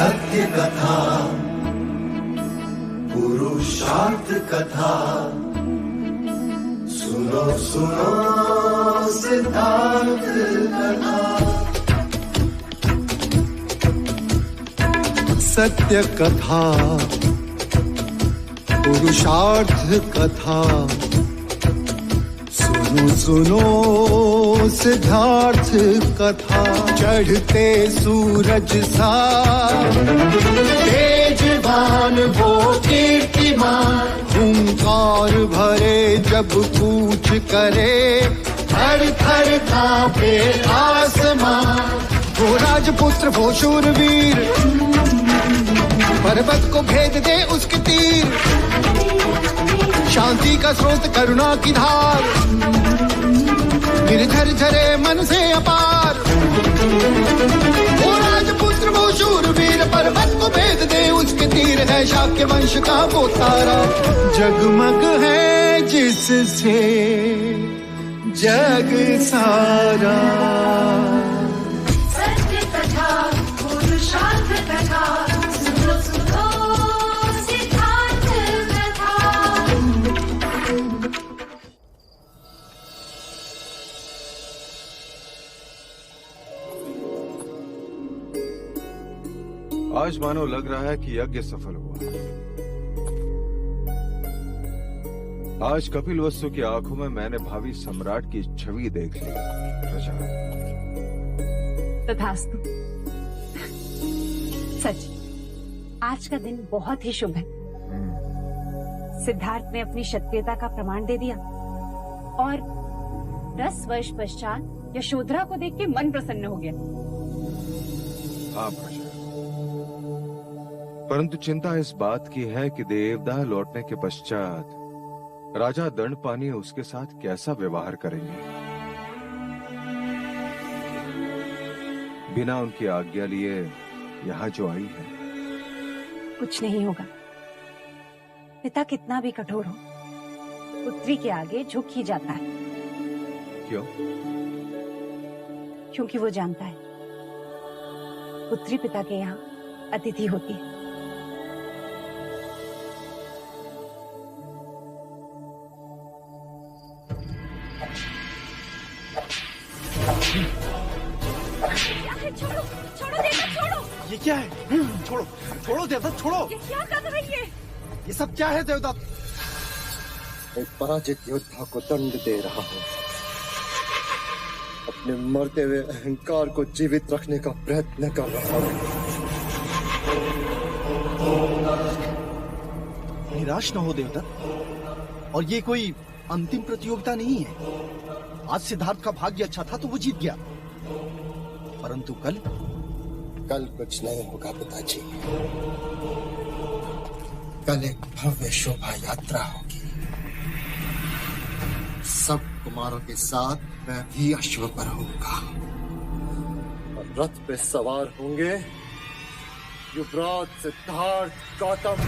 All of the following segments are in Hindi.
सत्य कथा, पुरुषार्थ कथा, सुनो सुनो सिद्धार्थ कथा। सत्य कथा, पुरुषार्थ कथा, सुनो सुनो सिद्धार्थ कथा। चढ़ते सूरज सा तेजवान वो कीर्तिमान, हुंकार भरे जब कूच करे, थर थर कांपे आसमान। वो राजपुत्र वो शूरवीर, पर्वत को भेद दे उसके तीर, शांति का स्रोत करुणा की धार, गिरधर झरे मन से अपार। वो राजपुत्र वो शूरवीर, पर्वत को भेद दे उसके तीर, है शाक्य वंश का वो तारा, जगमग है जिससे जग सारा। सत्य कथा, पुरुषार्थ कथा, सुनो सुनो सिद्धार्थ कथा। आज मानो लग रहा है कि यज्ञ सफल हुआ। आज कपिल वस्तु की आंखों में मैंने भावी सम्राट की छवि देख ली। प्रजा तथास्तु। सच, आज का दिन बहुत ही शुभ है। सिद्धार्थ ने अपनी क्षत्रियता का प्रमाण दे दिया और 10 वर्ष पश्चात यशोधरा को देख के मन प्रसन्न हो गया। हाँ प्रजा, परंतु चिंता इस बात की है कि देवदाह लौटने के पश्चात राजा दंडपानी उसके साथ कैसा व्यवहार करेंगे। बिना उनकी आज्ञा लिए यहाँ जो आई है। कुछ नहीं होगा। पिता कितना भी कठोर हो, पुत्री के आगे झुक ही जाता है। क्यों? क्योंकि वो जानता है पुत्री पिता के यहाँ अतिथि होती है। छोड़ो, छोड़ो देवदत्त, छोड़ो। ये क्या है? छोड़ो, छोड़ो देवदत्त, छोड़ो। ये क्या कर रही है? ये सब क्या है देवदत्त? एक पराजित योद्धा को दंड दे रहा हूँ। अपने मरते हुए अहंकार को जीवित रखने का प्रयत्न कर रहा हूँ। निराश न हो देवदत्त, और ये कोई अंतिम प्रतियोगिता नहीं है। आज सिद्धार्थ का भाग्य अच्छा था तो वो जीत गया, परंतु कल कुछ नहीं होगा पिताजी। कल एक भव्य शोभा यात्रा होगी। सब कुमारों के साथ मैं भी अश्व पर होऊंगा और रथ पे सवार होंगे युवराज सिद्धार्थ गौतम,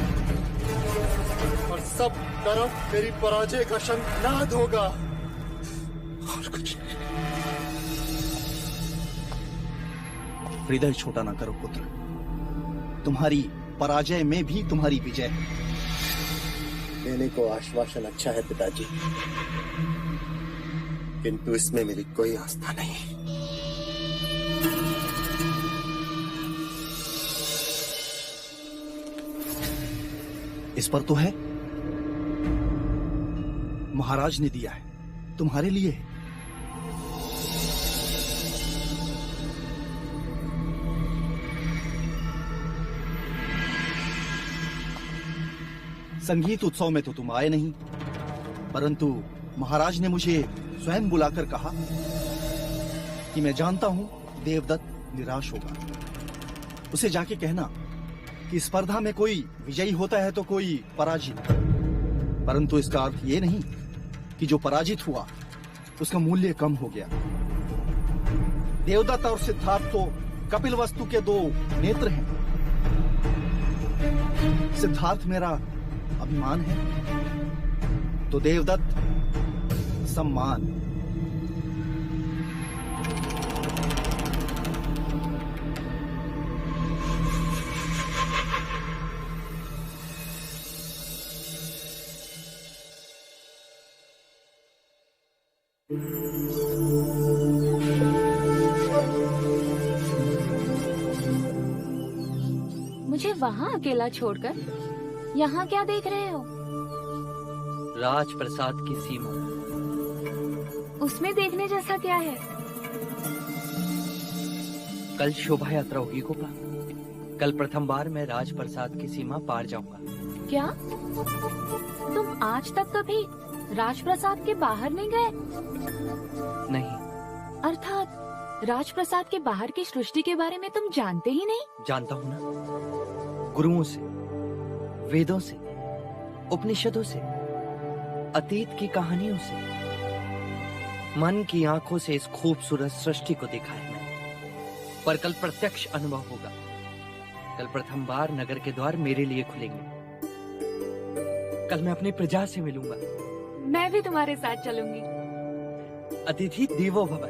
और सब तरफ मेरी पराजय का शंखनाद होगा और कुछ नहीं। हृदय छोटा ना करो पुत्र, तुम्हारी पराजय में भी तुम्हारी विजय है। देने को आश्वासन अच्छा है पिताजी, किंतु इसमें मेरी कोई आस्था नहीं। इस पर तो है, महाराज ने दिया है, तुम्हारे लिए है। संगीत उत्सव में तो तुम आए नहीं, परंतु महाराज ने मुझे स्वयं बुलाकर कहा कि मैं जानता हूं देवदत्त निराश होगा। उसे जाके कहना कि स्पर्धा में कोई विजयी होता है तो कोई पराजित, परंतु इसका अर्थ ये नहीं कि जो पराजित हुआ उसका मूल्य कम हो गया। देवदत्त और सिद्धार्थ तो कपिल वस्तु के 2 नेत्र हैं। सिद्धार्थ मेरा अभिमान है तो देवदत्त सम्मान। मुझे वहाँ अकेला छोड़कर यहाँ क्या देख रहे हो? राजप्रसाद की सीमा। उसमें देखने जैसा क्या है? कल शोभा यात्रा होगी गोपा। कल प्रथम बार मैं राजप्रसाद की सीमा पार जाऊंगा। क्या तुम आज तक कभी राजप्रसाद के बाहर नहीं गए? नहीं। अर्थात राजप्रसाद के बाहर की सृष्टि के बारे में तुम जानते ही नहीं? जानता हूँ ना, गुरुओं से, वेदों से, उपनिषदों से, अतीत की कहानियों से, मन की आंखों से इस खूबसूरत सृष्टि को देखा है मैंने। पर कल प्रत्यक्ष अनुभव होगा। कल प्रथम बार नगर के द्वार मेरे लिए खुलेंगे। कल मैं अपनी प्रजा से मिलूंगा। मैं भी तुम्हारे साथ चलूंगी। अतिथि देवो भव।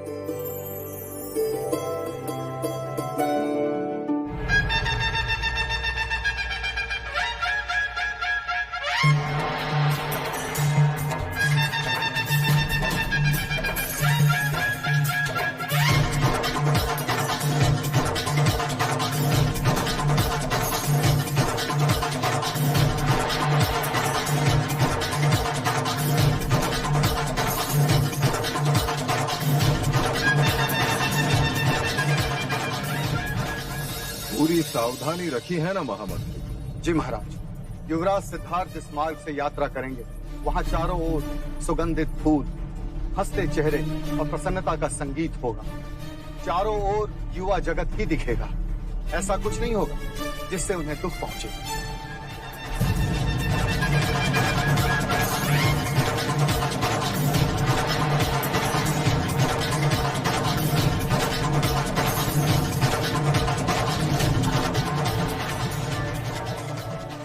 पूरी सावधानी रखी है ना महामंत्री? जी महाराज। युवराज सिद्धार्थ जिस मार्ग से यात्रा करेंगे वहाँ चारों ओर सुगंधित फूल, हंसते चेहरे और प्रसन्नता का संगीत होगा। चारों ओर युवा जगत ही दिखेगा। ऐसा कुछ नहीं होगा जिससे उन्हें दुख पहुंचे।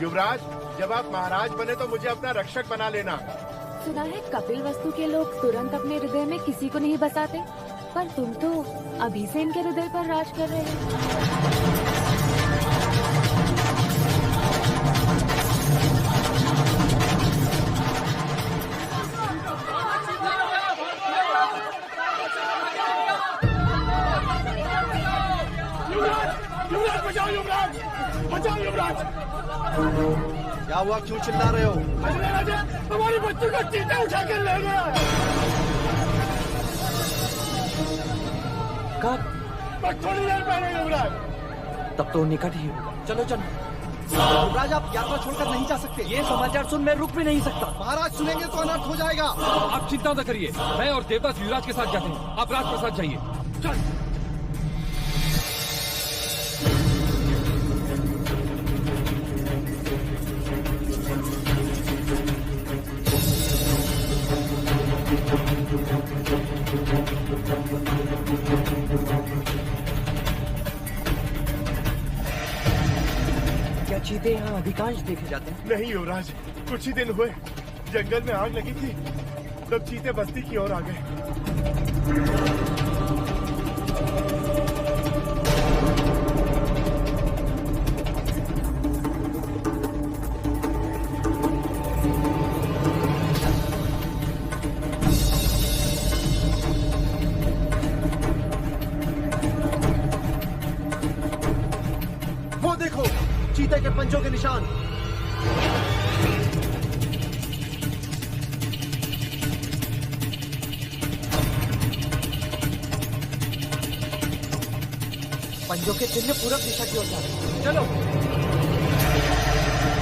युवराज, जब आप महाराज बने तो मुझे अपना रक्षक बना लेना। सुना है कपिल वस्तु के लोग तुरंत अपने हृदय में किसी को नहीं बसाते, पर तुम तो अभी से इनके हृदय पर राज कर रहे हो। युवराज बचाओ, युवराज बचाओ, युवराज। क्या हुआ, क्यों चिल्ला रहे हो? राजा, हमारी बच्ची को चीता उठा कर ले गया। कब? बस थोड़ी देर पहले युवराज। तब तो निकट ही होगा। चलो चलो। युवराज, आप यात्रा छोड़कर नहीं जा सकते। ये समाचार सुन मैं रुक भी नहीं सकता। महाराज सुनेंगे तो अनर्थ हो जाएगा। आप चिंता न करिए, मैं और देवदास युवराज के साथ जाते हैं। आप राजप्रसाद जाइए। चल। क्या चीते यहाँ अधिकांश देखे जाते हैं? नहीं युवराज, कुछ ही दिन हुए जंगल में आग लगी थी, तब चीते बस्ती की ओर आ गए। वो देखो, चीते के पंजों के निशान। पंजों के चिन्ह पूरब दिशा की ओर जा रहे हैं। चलो।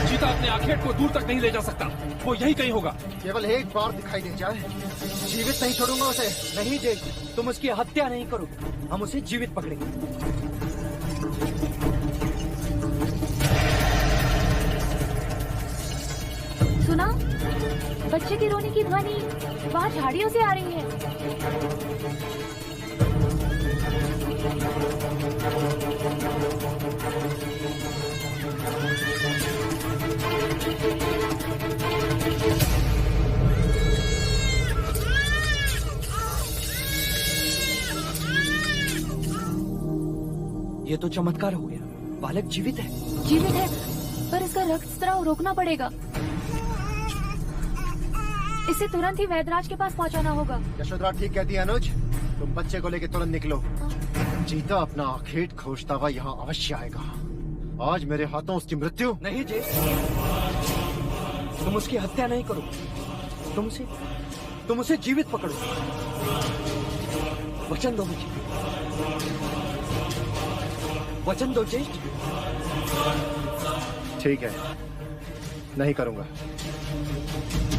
चीता अपने आखेट को दूर तक नहीं ले जा सकता, वो यही कहीं होगा। केवल एक बार दिखाई दे जाए, जीवित नहीं छोड़ूंगा उसे। नहीं देख, तुम उसकी हत्या नहीं करो, हम उसे जीवित पकड़ेंगे। सुना, बच्चे की रोने की ध्वनि वहाँ झाड़ियों से आ रही है। ये तो चमत्कार हो गया, बालक जीवित है। जीवित है, पर इसका रक्तस्राव रोकना पड़ेगा। इसे तुरंत ही वैदराज के पास पहुंचाना होगा। यशोधरा ठीक कहती है अनुज, तुम बच्चे को लेके तुरंत निकलो। चीता अपना आखेट खोजता हुआ यहाँ अवश्य आएगा। आज मेरे हाथों उसकी मृत्यु नहीं जे, तुम उसकी हत्या नहीं करो, तुम उसे जीवित पकड़ो। वचन दो मुझे, वचन दो ज्येष्ठ। ठीक है, नहीं करूंगा,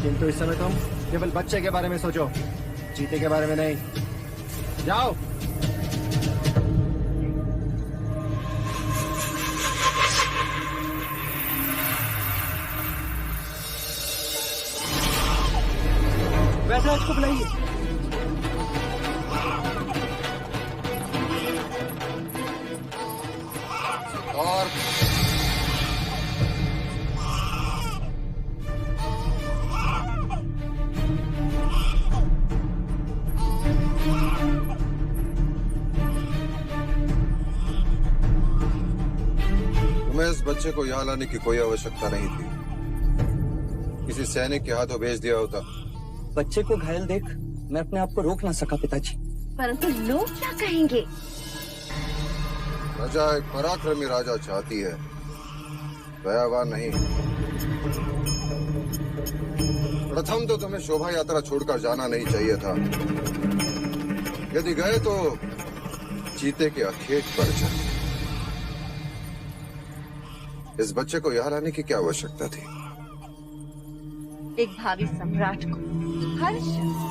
किंतु इस समय तुम केवल बच्चे के बारे में सोचो, चीते के बारे में नहीं। जाओ। वैदराज को बुलाइए। और तुम्हें इस बच्चे को यहाँ लाने की कोई आवश्यकता नहीं थी। किसी सैनिक के हाथों भेज दिया होता। बच्चे को घायल देख मैं अपने आप को रोक ना सका पिताजी। परंतु लोग क्या कहेंगे? प्रजा एक पराक्रमी राजा चाहती है, दयावान नहीं। प्रथम तो तुम्हें शोभा यात्रा छोड़कर जाना नहीं चाहिए था। यदि गए तो चीते के अखेट पर जाए। इस बच्चे को यहाँ लाने की क्या आवश्यकता थी? एक भावी सम्राट को हर शख्स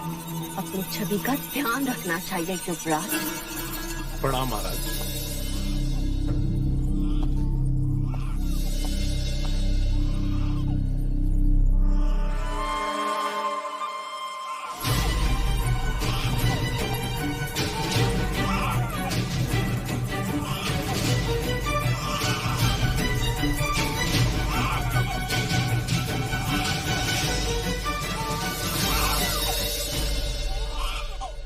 अपनी छवि का ध्यान रखना चाहिए। युवराज। प्रणाम महाराज।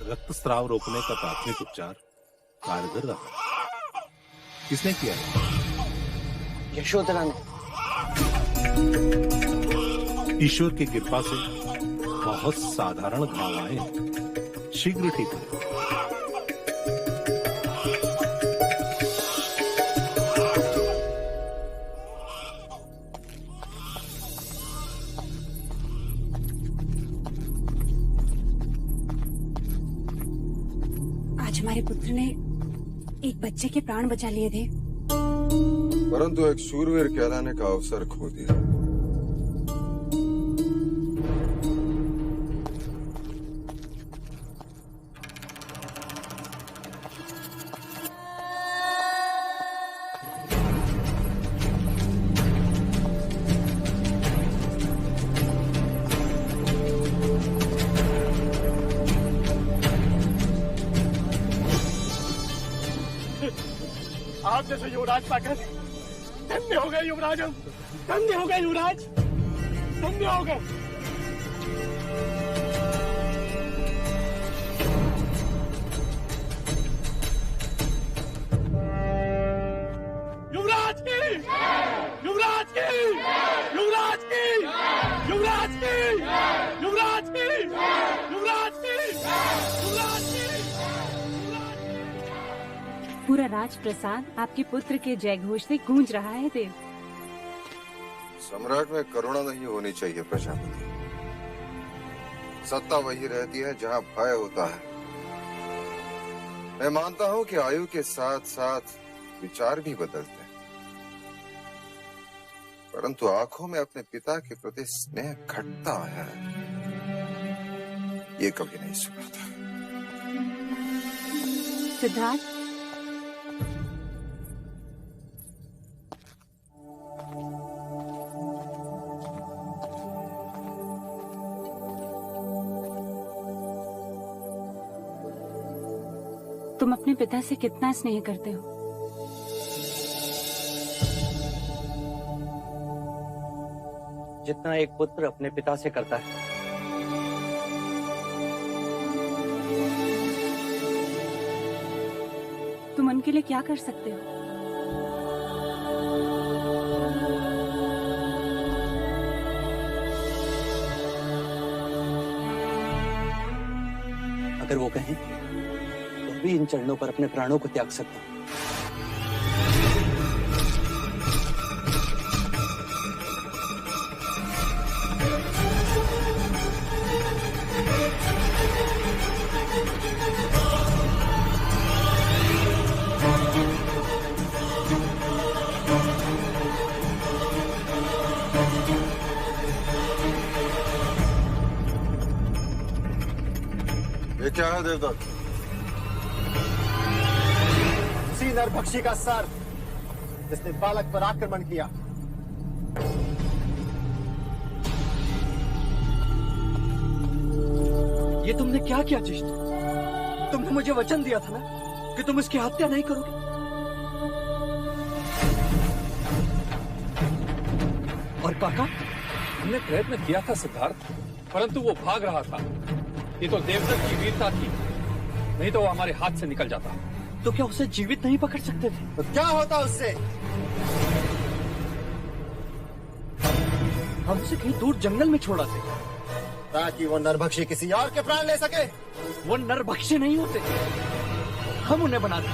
रक्तस्राव रोकने का प्राथमिक उपचार कारगर रहा। किसने किया? यशोधरा ने। ईश्वर की कृपा से बहुत साधारण घाव आए, शीघ्र ठीक हो। हमारे पुत्र ने एक बच्चे के प्राण बचा लिए थे, परंतु एक शूरवीर कहलाने का अवसर खो दिया। आप जैसे युवराज पाकर धन्य हो गए युवराज, हम धन्य हो गए युवराज, धन्य हो गए। युवराज की, युवराज की, युवराज की, युवराज की, युवराज की, युवराज की, युवराज की। पूरा राजप्रसाद आपके पुत्र के जय घोष से गूंज रहा है देव। सम्राट में करुणा नहीं होनी चाहिए प्रजापति। सत्ता वही रहती है जहाँ भय होता है। मैं मानता हूँ कि आयु के साथ साथ विचार भी बदलते हैं, परंतु आंखों में अपने पिता के प्रति स्नेह घटता है, ये कभी नहीं सुना था। सिद्धार्थ, तुम अपने पिता से कितना स्नेह करते हो? जितना एक पुत्र अपने पिता से करता है। तुम उनके लिए क्या कर सकते हो? अगर वो कहें तो भी इन चरणों पर अपने प्राणों को त्याग सकता हूं। ये क्या है देवदत्त? उसी नरभक्षी का सर जिसने बालक पर आक्रमण किया। ये तुमने क्या किया जिष्ट? तुमने मुझे वचन दिया था ना कि तुम इसकी हत्या नहीं करोगे। और काका, हमने प्रयत्न किया था सिद्धार्थ, परंतु वो भाग रहा था। ये तो देवदत्त की वीरता थी, नहीं तो वो हमारे हाथ से निकल जाता। तो क्या उसे जीवित नहीं पकड़ सकते थे? तो क्या होता उससे? हम उसे कहीं दूर जंगल में छोड़ा थे ताकि वो नरभक्षी किसी और के प्राण ले सके। वो नरभक्षी नहीं होते, हम उन्हें बनाते।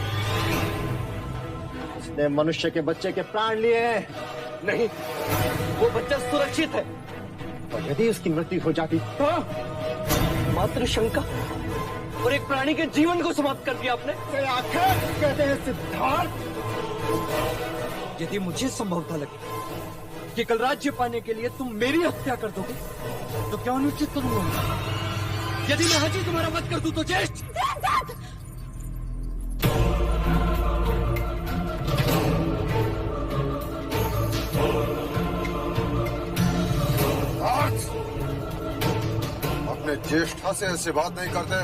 उसने मनुष्य के बच्चे के प्राण लिए हैं। नहीं, वो बच्चा सुरक्षित है। और यदि उसकी मृत्यु हो जाती तो? मात्र शंका और एक प्राणी के जीवन को समाप्त कर दिया आपने। आखिर कहते हैं सिद्धार्थ, यदि मुझे संभवता लगे कि कल राज्य पाने के लिए तुम मेरी हत्या कर दोगे तो क्या अनुचित करूंगा? यदि मैं आज ही तुम्हारा वध कर दूं तो ज्येष्ठ। अपने ज्येष्ठा से ऐसे बात नहीं करते।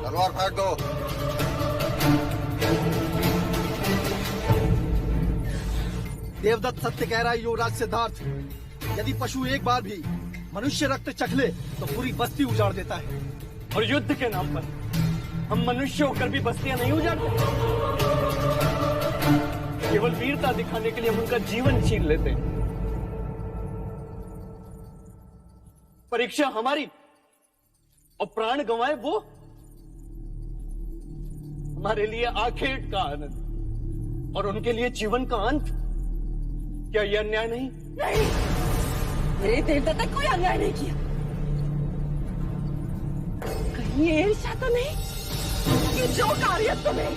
तलवार फेंक दो। देवदत्त सत्य कह रहा है युवराज सिद्धार्थ। यदि पशु एक बार भी मनुष्य रक्त चख ले तो पूरी बस्ती उजाड़ देता है। और युद्ध के नाम पर हम मनुष्य होकर भी बस्तियां नहीं उजाड़ते। केवल वीरता दिखाने के लिए हम उनका जीवन छीन लेते। परीक्षा हमारी और प्राण गंवाए वो हमारे लिए आखेट का आनंद और उनके लिए जीवन का अंत। क्या यह अन्याय नहीं? नहीं, मेरे देवदत्त ने कोई अन्याय नहीं किया। कहीं ये ईर्ष्या तो नहीं कि जो कार्य तुम्हें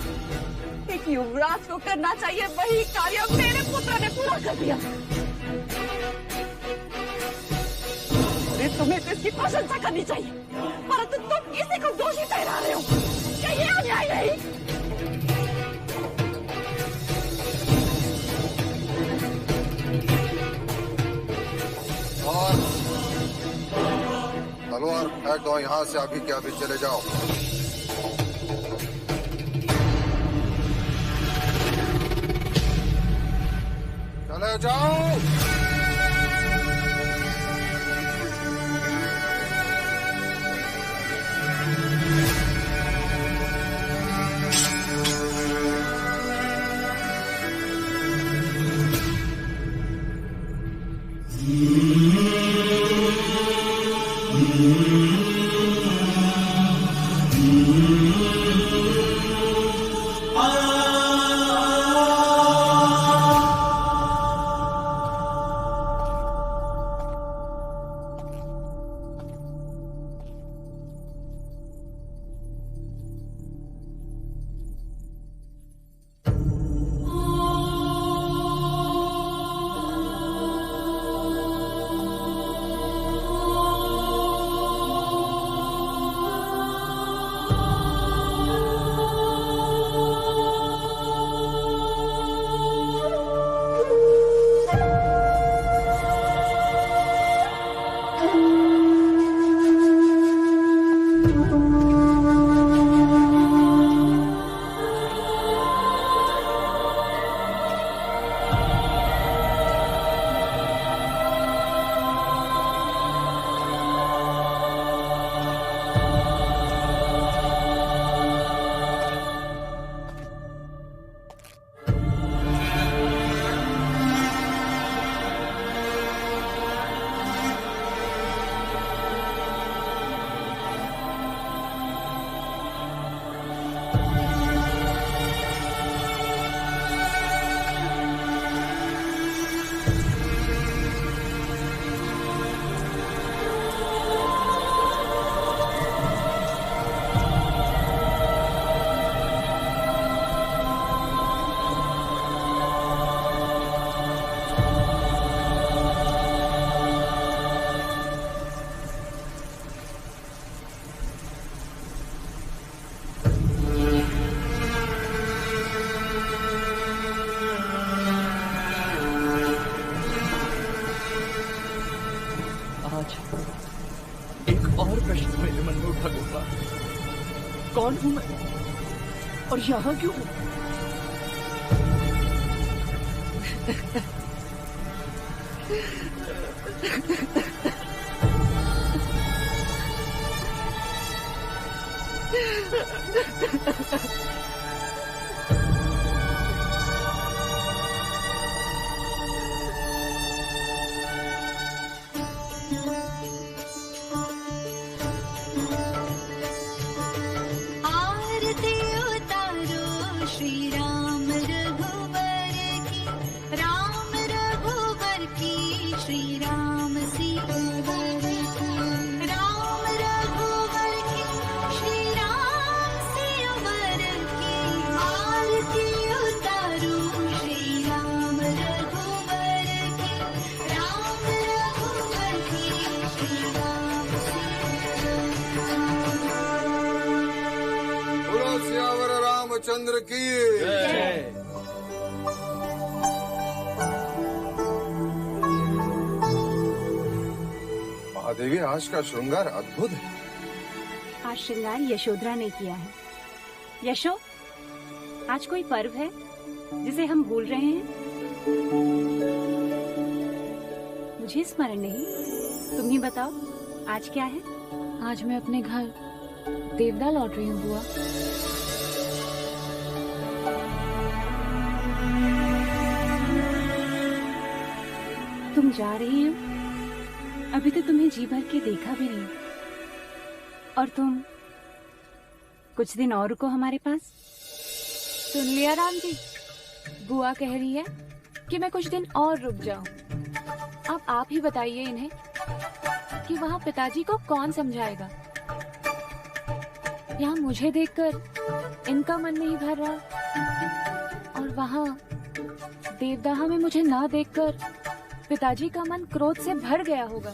एक युवराज को करना चाहिए वही कार्य मेरे पुत्र ने पूरा कर दिया। तुम्हें तो इसकी प्रशंसा करनी चाहिए, परंतु तुम इसी को दोषी ठहरा रहे हो। क्या ये अन्याय नहीं? और तलवार फेंक दो यहाँ से, अभी के अभी चले जाओ। चले जाओ। और प्रश्न मेरे मन में उठा गोपा। कौन हूं मैं और यहाँ क्यों हूं? आरती उतारो श्री राम रघुवर की, राम रघुवर की, श्री राम सिरवर की, राम रघुवर की, श्री राम सिरवर की। आरती उतारो श्री राम रघुवर की, राम रघुवर की, श्री राम सिरवर की। बोलो सियावर रामचंद्र की जय। महादेवी, आज का श्रृंगार अद्भुत है। आज श्रृंगार यशोधरा ने किया है। यशो, आज कोई पर्व है जिसे हम भूल रहे हैं? मुझे स्मरण नहीं, तुम ही बताओ आज क्या है? आज मैं अपने घर देवदा लौट रही हूँ बुआ। तुम जा रही हो? अभी तो तुम्हें जी भर के देखा भी नहीं। और तुम कुछ दिन और रुको हमारे पास। सुन लिया राम जी, बुआ कह रही है कि मैं कुछ दिन और रुक जाऊं। अब आप ही बताइए इन्हें कि वहाँ पिताजी को कौन समझाएगा। यहाँ मुझे देखकर इनका मन नहीं भर रहा, और वहाँ देवदाह में मुझे ना देखकर पिताजी का मन क्रोध से भर गया होगा।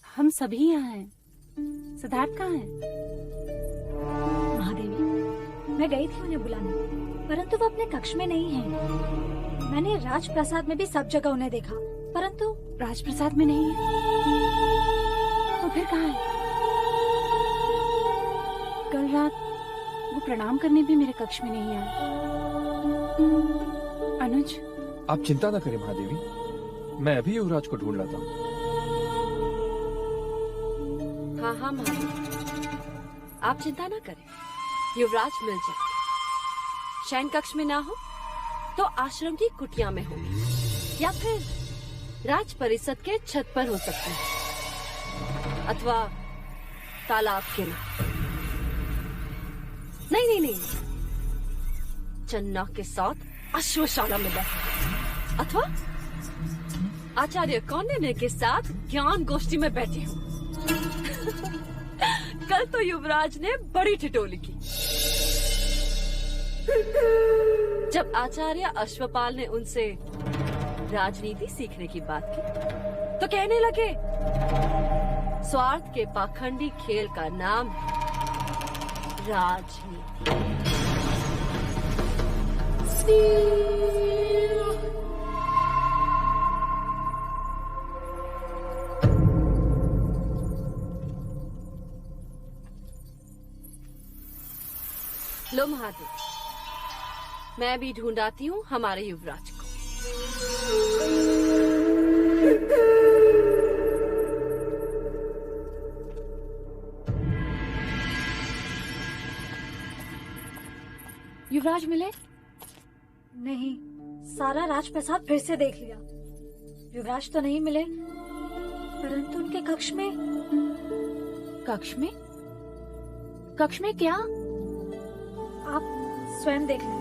हम सभी यहाँ हैं। सिद्धार्थ कहाँ है? महादेवी, मैं गई थी उन्हें बुलाने, परंतु वो अपने कक्ष में नहीं है। मैंने राजप्रसाद में भी सब जगह उन्हें देखा, परंतु राजप्रसाद में नहीं है। तो फिर कहाँ है? कल रात वो प्रणाम करने भी मेरे कक्ष में नहीं आए। अनुज, आप चिंता न करें महादेवी, मैं अभी युवराज को ढूंढ लाता हूँ। हाँ हाँ महादेवी, आप चिंता न करें, युवराज मिल जाए। शयन कक्ष में ना हो तो आश्रम की कुटिया में होगी, या फिर राज परिषद के छत पर हो सकते हैं, अथवा तालाब किनारे। नहीं नहीं नहीं, चन्ना के साथ अश्वशाला में बैठे, अथवा आचार्य कौंडिन्य के साथ ज्ञान गोष्ठी में बैठे हूँ। कल तो युवराज ने बड़ी ठिठोली की जब आचार्य अश्वपाल ने उनसे राजनीति सीखने की बात की, तो कहने लगे स्वार्थ के पाखंडी खेल का नाम है राजनीति। लो महादेव, मैं भी ढूंढाती हूँ हमारे युवराज को। युवराज मिले? नहीं, सारा राजप्रसाद फिर से देख लिया। युवराज तो नहीं मिले, परंतु उनके कक्ष में। कक्ष में? कक्ष में क्या? आप स्वयं देख लें।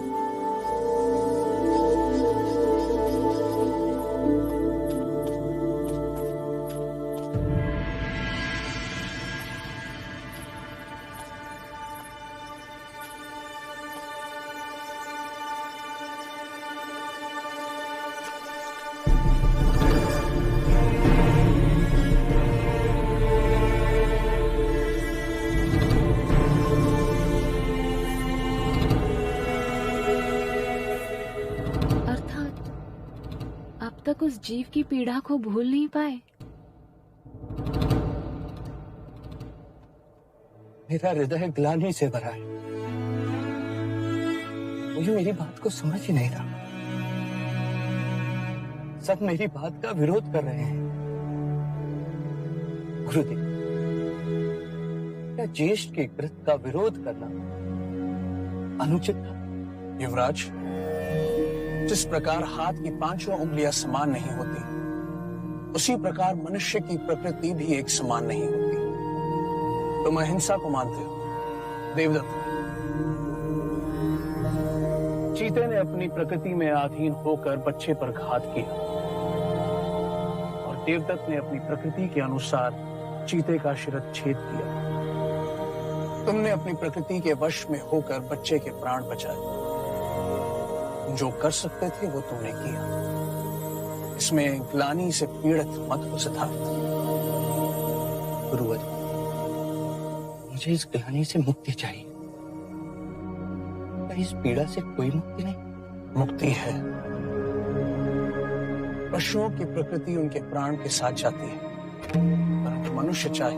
तक उस जीव की पीड़ा को भूल नहीं पाए। मेरा हृदय ग्लानि से भरा है। मुझे मेरी बात को समझ ही नहीं रहा। सब मेरी बात का विरोध कर रहे हैं। गुरुदेव, क्या ज्येष्ठ के कृत का विरोध करना अनुचित था? युवराज, जिस प्रकार हाथ की पांचों उंगलियां समान नहीं होती, उसी प्रकार मनुष्य की प्रकृति भी एक समान नहीं होती। तुम अहिंसा को मानते हो देवदत्त। चीते ने अपनी प्रकृति में अधीन होकर बच्चे पर घात किया और देवदत्त ने अपनी प्रकृति के अनुसार चीते का शिरच्छेद किया। तुमने अपनी प्रकृति के वश में होकर बच्चे के प्राण बचाए। जो कर सकते थे वो तुमने किया। इसमें ग्लानि से पीड़ित मत हो सिद्धार्थ। गुरुवर, मुझे इस ग्लानि से मुक्ति चाहिए। इस पीड़ा से कोई मुक्ति नहीं? मुक्ति है। पशुओं की प्रकृति उनके प्राण के साथ जाती है, परंतु मनुष्य चाहे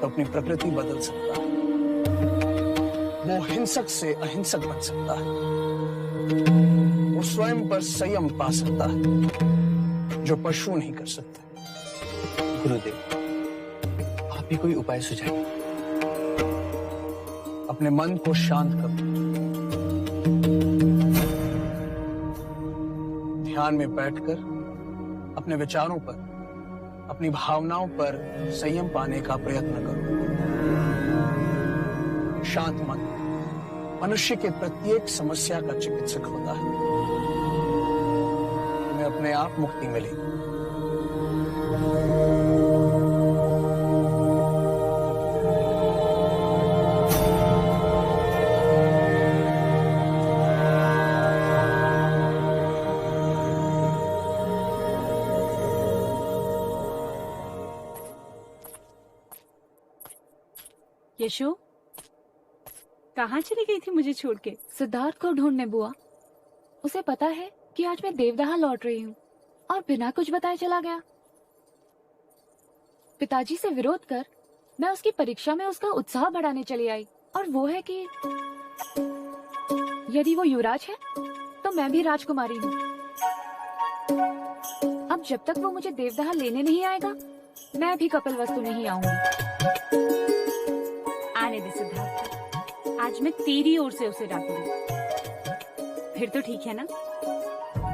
तो अपनी प्रकृति बदल सकता है। वो हिंसक से अहिंसक बन सकता है। वो स्वयं पर संयम पा सकता है, जो पशु नहीं कर सकते। गुरुदेव, आप ही कोई उपाय सुझाइए। अपने मन को शांत करो। ध्यान में बैठकर अपने विचारों पर, अपनी भावनाओं पर संयम पाने का प्रयत्न करो। शांत मन मनुष्य के प्रत्येक समस्या का चिकित्सक होता है। तुम्हें अपने आप मुक्ति मिलेगी। यशो, कहाँ चली गई थी मुझे छोड़ के? सिद्धार्थ को ढूंढने बुआ। उसे पता है कि आज मैं देवदाह लौट रही हूँ और बिना कुछ बताए चला गया। पिताजी से विरोध कर मैं उसकी परीक्षा में उसका उत्साह बढ़ाने चली आई, और वो है कि यदि वो युवराज है तो मैं भी राजकुमारी हूँ। अब जब तक वो मुझे देवदाह लेने नहीं आएगा, मैं भी कपिलवस्तु नहीं आऊंगी। आने दे सिद्धार्थ, आज मैं तेरी ओर से उसे डांटूंगी। फिर तो ठीक है ना?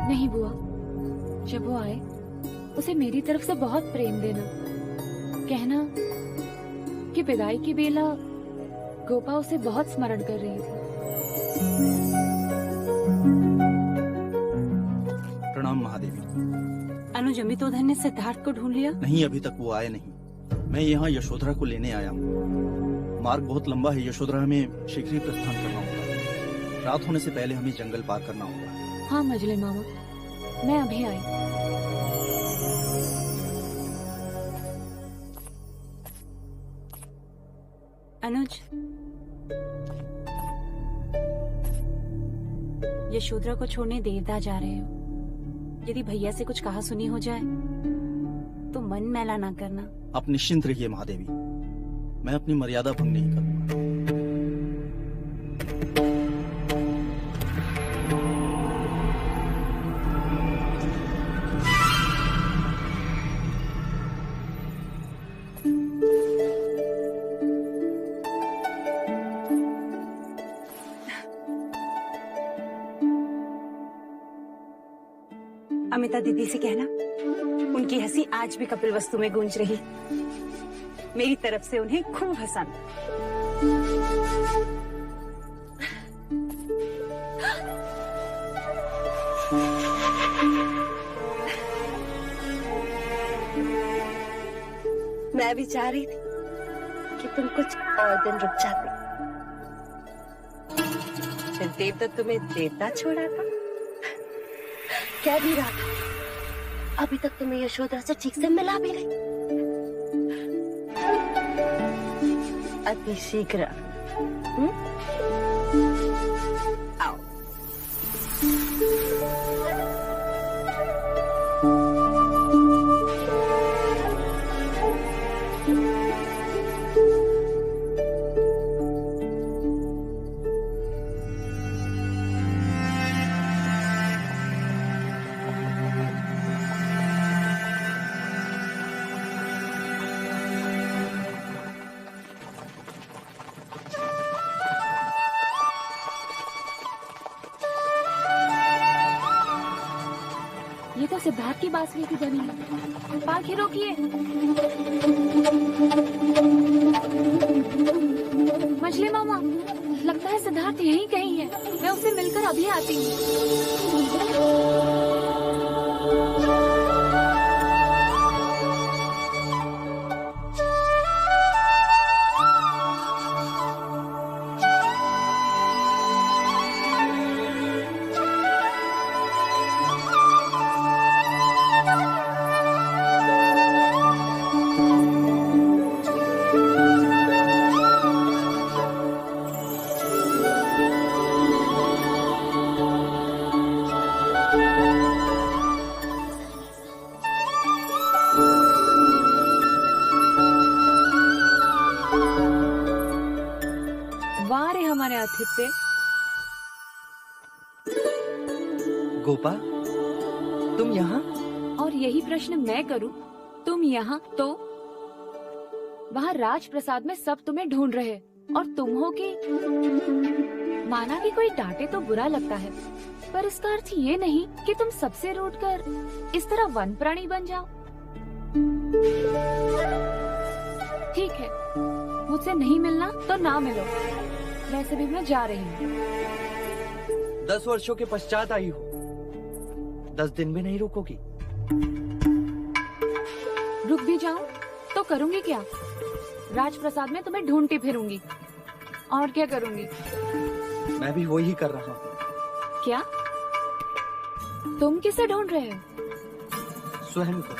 नहीं बुआ, जब वो आए उसे मेरी तरफ से बहुत प्रेम देना। कहना कि विदाई की बेला गोपा उसे बहुत स्मरण कर रही थी। प्रणाम महादेवी। अनुज, अमितोधन ने सिद्धार्थ को ढूंढ लिया? नहीं, अभी तक वो आए नहीं। मैं यहाँ यशोधरा को लेने आया हूँ। मार्ग बहुत लंबा है। यशोधरा हमें शीघ्र ही प्रस्थान करना होगा। रात होने से पहले हमें जंगल पार करना होगा। हाँ मजले मामा, मैं अभी आई। अनुज, यशोधरा को छोड़ने देवदाह जा रहे हो। यदि भैया से कुछ कहा सुनी हो जाए तो मन मैला ना करना। आप निश्चिंत रहिए महादेवी, मैं अपनी मर्यादा भंग नहीं करूंगा। अमिता दीदी से कहना, उनकी हंसी आज भी कपिलवस्तु में गूंज रही। मेरी तरफ से उन्हें खूब हंसाना। मैं भी चाह रही थी कि तुम कुछ और दिन रुक जाते। फिर देवदत्त तुम्हें देवता छोड़ा था, कह भी रहा था अभी तक तुम्हें यशोधरा से ठीक से मिला भी नहीं। अति शीघ्र आओ। तो सिद्धार्थ की बांसुरी की बनी है। पालकी रोकिए। मछली मामा, लगता है सिद्धार्थ यहीं कहीं है। मैं उसे मिलकर अभी आती हूँ। हमारे आतिथ्य। गोपा, तुम यहाँ? और यही प्रश्न मैं करूं, तुम यहाँ तो? वहाँ राजप्रसाद में सब तुम्हें ढूंढ रहे और तुम हो कि माना कि कोई डांटे तो बुरा लगता है, पर इसका अर्थ ये नहीं कि तुम सबसे रूठकर इस तरह वन प्राणी बन जाओ। ठीक है, मुझसे नहीं मिलना तो ना मिलो, वैसे भी मैं जा रही हूँ। 10 वर्षों के पश्चात आई हो, 10 दिन भी नहीं रुकोगी? रुक भी जाऊं तो करूंगी क्या? राजप्रसाद में तुम्हें ढूंढती फिरूंगी, और क्या करूंगी? मैं भी वही कर रहा हूँ। क्या? तुम किसे ढूंढ रहे हो? स्वयं को।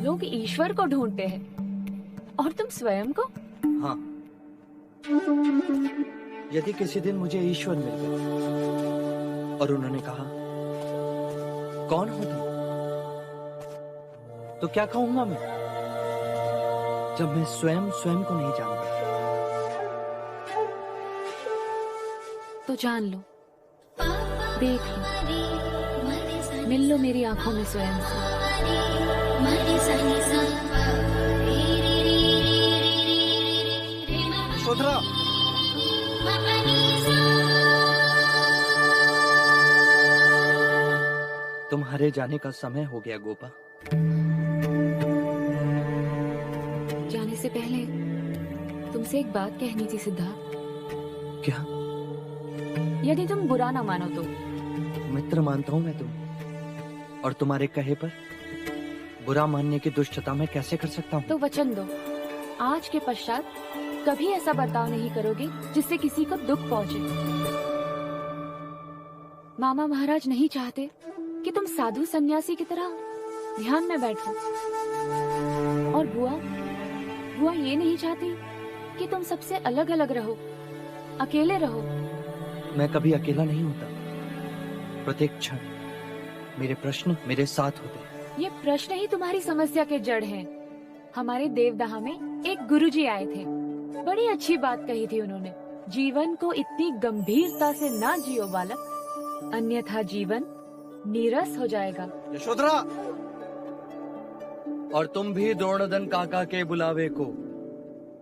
लोग ईश्वर को ढूंढते हैं, और तुम स्वयं को? हाँ। यदि किसी दिन मुझे ईश्वर मिल गए और उन्होंने कहा, कौन हो तुम? तो क्या कहूंगा मैं, जब मैं स्वयं को नहीं जानता? तो जान लो, देख लो, मिल लो मेरी आंखों में स्वयं से। यशोधरा, तुम्हारे जाने का समय हो गया गोपा। जाने से पहले तुमसे एक बात कहनी थी सिद्धार्थ। क्या? यदि तुम बुरा ना मानो तो। मित्र मानता हूँ मैं तुम, और तुम्हारे कहे पर बुरा मानने की दुष्टता मैं कैसे कर सकता हूँ? तो वचन दो, आज के पश्चात कभी ऐसा बर्ताव नहीं करोगे जिससे किसी को दुख पहुंचे। मामा महाराज नहीं चाहते कि तुम साधु सन्यासी की तरह ध्यान में बैठो, और बुआ ये नहीं चाहती कि तुम सबसे अलग अलग रहो, अकेले रहो। मैं कभी अकेला नहीं होता। प्रत्येक क्षण मेरे प्रश्न मेरे साथ होते। ये प्रश्न ही तुम्हारी समस्या के जड़ हैं। हमारे देवदाह में एक गुरुजी आए थे, बड़ी अच्छी बात कही थी उन्होंने। जीवन को इतनी गंभीरता से ना जियो बालक, अन्यथा जीवन नीरस हो जाएगा। यशोधरा, और तुम भी द्रोणोदन काका के बुलावे को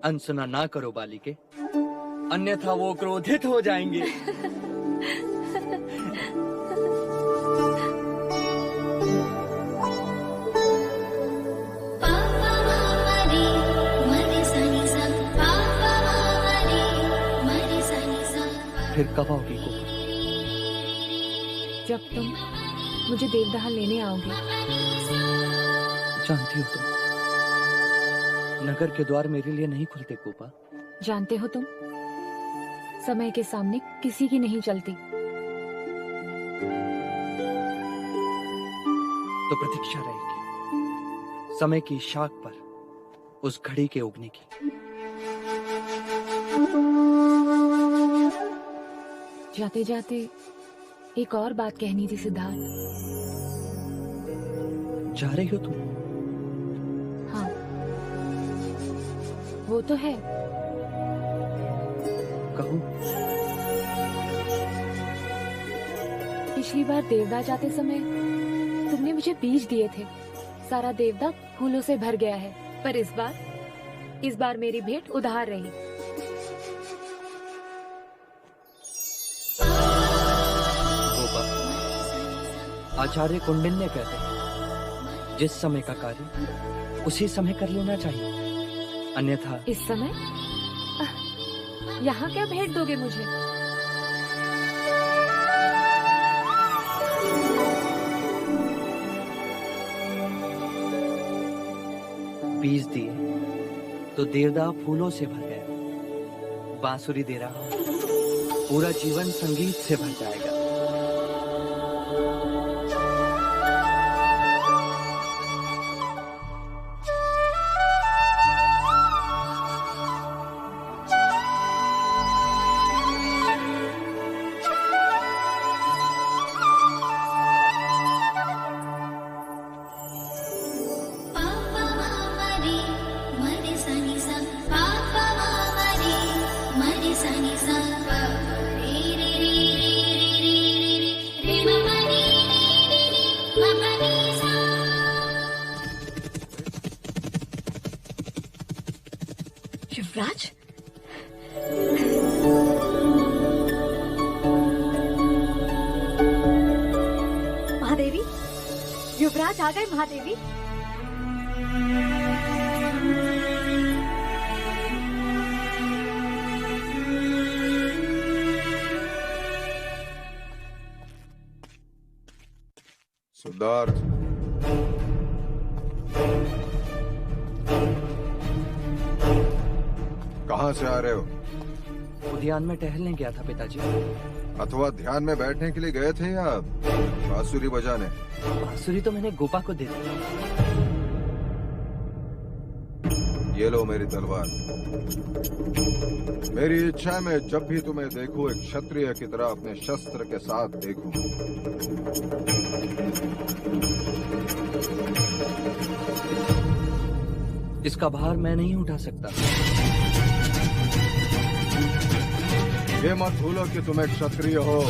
अनसुना ना करो बालिके, अन्यथा वो क्रोधित हो जाएंगे। फिर कब आओगी गोपा? जब तुम मुझे देवदाह लेने आओगे। जानती हो तुम, नगर के द्वार मेरे लिए नहीं खुलते गोपा। जानते हो तुम, समय के सामने किसी की नहीं चलती। तो प्रतीक्षा रहेगी समय की शाख पर उस घड़ी के उगने की। जाते जाते एक और बात कहनी थी सिद्धार्थ। जा रही हो तुम? हाँ, वो तो है। कहूं? पिछली बार देवदाह जाते समय तुमने मुझे बीज दिए थे। सारा देवदाह फूलों से भर गया है, पर इस बार मेरी भेंट उधार रही। आचार्य कौंडिन्य कहते हैं जिस समय का कार्य उसी समय कर लेना चाहिए, अन्यथा। इस समय यहाँ क्या भेंट दोगे मुझे? बीज दिए तो देवदाह फूलों से भर गए। बांसुरी दे रहा हूं, पूरा जीवन संगीत से भर जाएगा। युवराज, महादेवी, युवराज आ गए। महादेवी, सिद्धार्थ, कहाँ से आ रहे हो? उद्यान में टहलने गया था पिताजी। अथवा ध्यान में बैठने के लिए गए थे या बांसुरी बजाने? बांसुरी तो मैंने गोपा को दे दी। ये लो मेरी तलवार। मेरी इच्छा है मैं जब भी तुम्हें देखूं एक क्षत्रिय की तरह अपने शस्त्र के साथ देखूं। इसका भार मैं नहीं उठा सकता। ये मत भूलो कि तुम एक क्षत्रिय हो।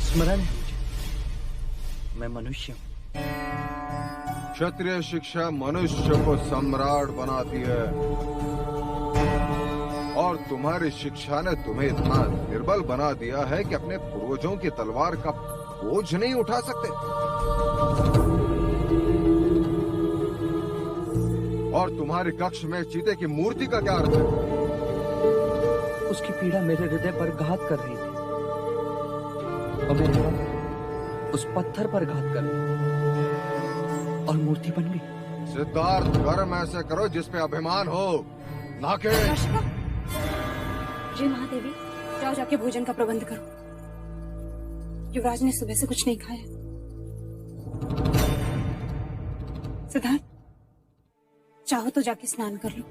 स्मरण है मुझे, मैं मनुष्य हूँ। क्षत्रिय शिक्षा मनुष्य को सम्राट बनाती है, और तुम्हारी शिक्षा ने तुम्हें इतना निर्बल बना दिया है कि अपने पूर्वजों की तलवार का बोझ नहीं उठा सकते। और तुम्हारे कक्ष में चीते की मूर्ति का क्या अर्थ है? उसकी पीड़ा मेरे हृदय पर घात कर रही थी और मेरे मन उस पत्थर पर घात कर रही और मूर्ति बन गई। सिद्धार्थ, कर्म ऐसे करो जिसपे अभिमान हो, ना के। जी महादेवी, जाओ जाके भोजन का प्रबंध करो। युवराज ने सुबह से कुछ नहीं खाया। सिद्धार्थ, चाहो तो जाके स्नान कर लो।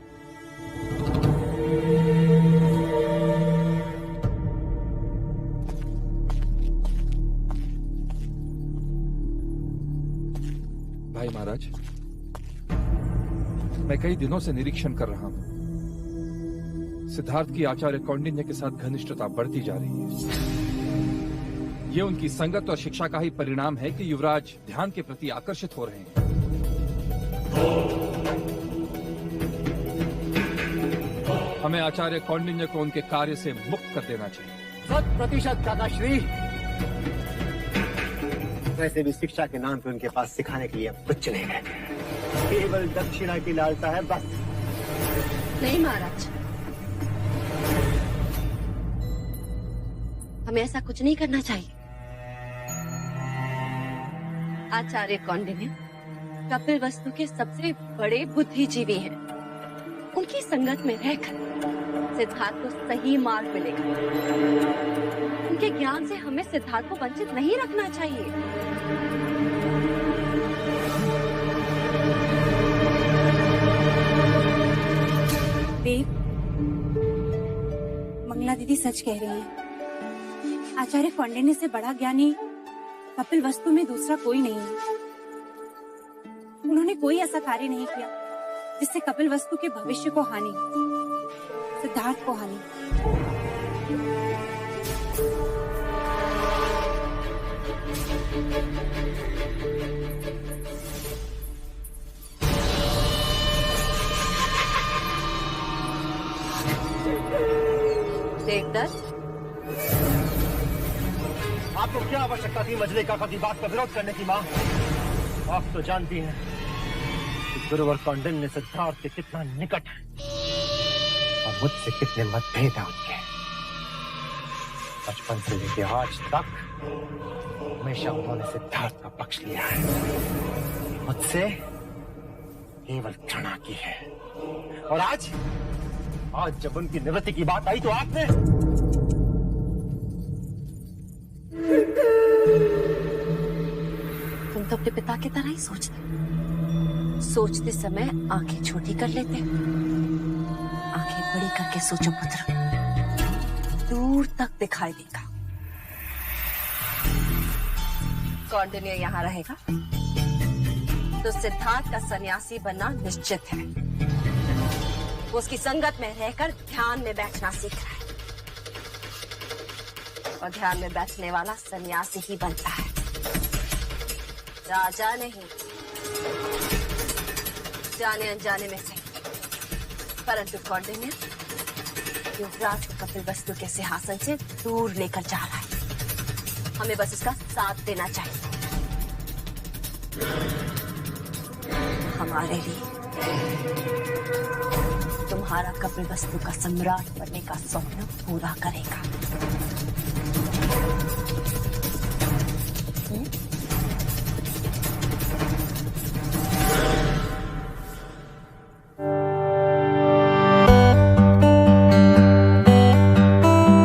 भाई महाराज, मैं कई दिनों से निरीक्षण कर रहा हूं। सिद्धार्थ की आचार्य कौंडिन्य के साथ घनिष्ठता बढ़ती जा रही है। ये उनकी संगत और शिक्षा का ही परिणाम है कि युवराज ध्यान के प्रति आकर्षित हो रहे हैं। हमें आचार्य कौंडिन्य को उनके कार्य से मुक्त कर देना चाहिए। 100% काकाश्री। वैसे भी शिक्षा के नाम पे उनके पास सिखाने के लिए कुछ नहीं है, केवल दक्षिणा की लालसा है बस। नहीं महाराज, हमें ऐसा कुछ नहीं करना चाहिए। आचार्य कौंडिन्य कपिल वस्तु के सबसे बड़े बुद्धिजीवी हैं। उनकी संगत में रहकर सिद्धार्थ को सही मार्ग मिलेगा। उनके ज्ञान से हमें सिद्धार्थ को वंचित नहीं रखना चाहिए। देव, मंगला दीदी सच कह रही है। आचार्य कौंडिन्य से बड़ा ज्ञानी कपिल वस्तु में दूसरा कोई नहीं है। उन्होंने कोई ऐसा कार्य नहीं किया जिससे कपिल वस्तु के भविष्य को हानि, सिद्धार्थ को हानि। देवदत्त, आपको क्या आवश्यकता थी मजलिका की बात का विरोध करने की मां? आप तो जानती हैं कि गुरुवर कौंडिन्य सिद्धार्थ के कितना निकट है और मुझसे कितने मतभेद हैं उनके। बचपन से लेकर आज तक हमेशा उन्होंने सिद्धार्थ का पक्ष लिया है, मुझसे केवल घृणा की है। और आज जब उनकी निवृत्ति की बात आई तो आपने तुम तो अपने पिता की तरह ही सोचते समय आंखें छोटी कर लेते, आंखें बड़ी करके सोचो पुत्र, दूर तक दिखाई देगा। कौंडिन्य यहाँ रहेगा तो सिद्धार्थ का सन्यासी बनना निश्चित है। वो उसकी संगत में रहकर ध्यान में बैठना सीख रहा है, और ध्यान में बैठने वाला सन्यासी ही बनता है, राजा नहीं। जाने अनजाने में सही, परंतु कौंडिन्य युवराज को कपिलवस्तु के सिंहासन से दूर लेकर जा रहा है। हमें बस इसका साथ देना चाहिए। हमारे लिए तुम्हारा कपिलवस्तु का सम्राट बनने का स्वप्न पूरा करेगा।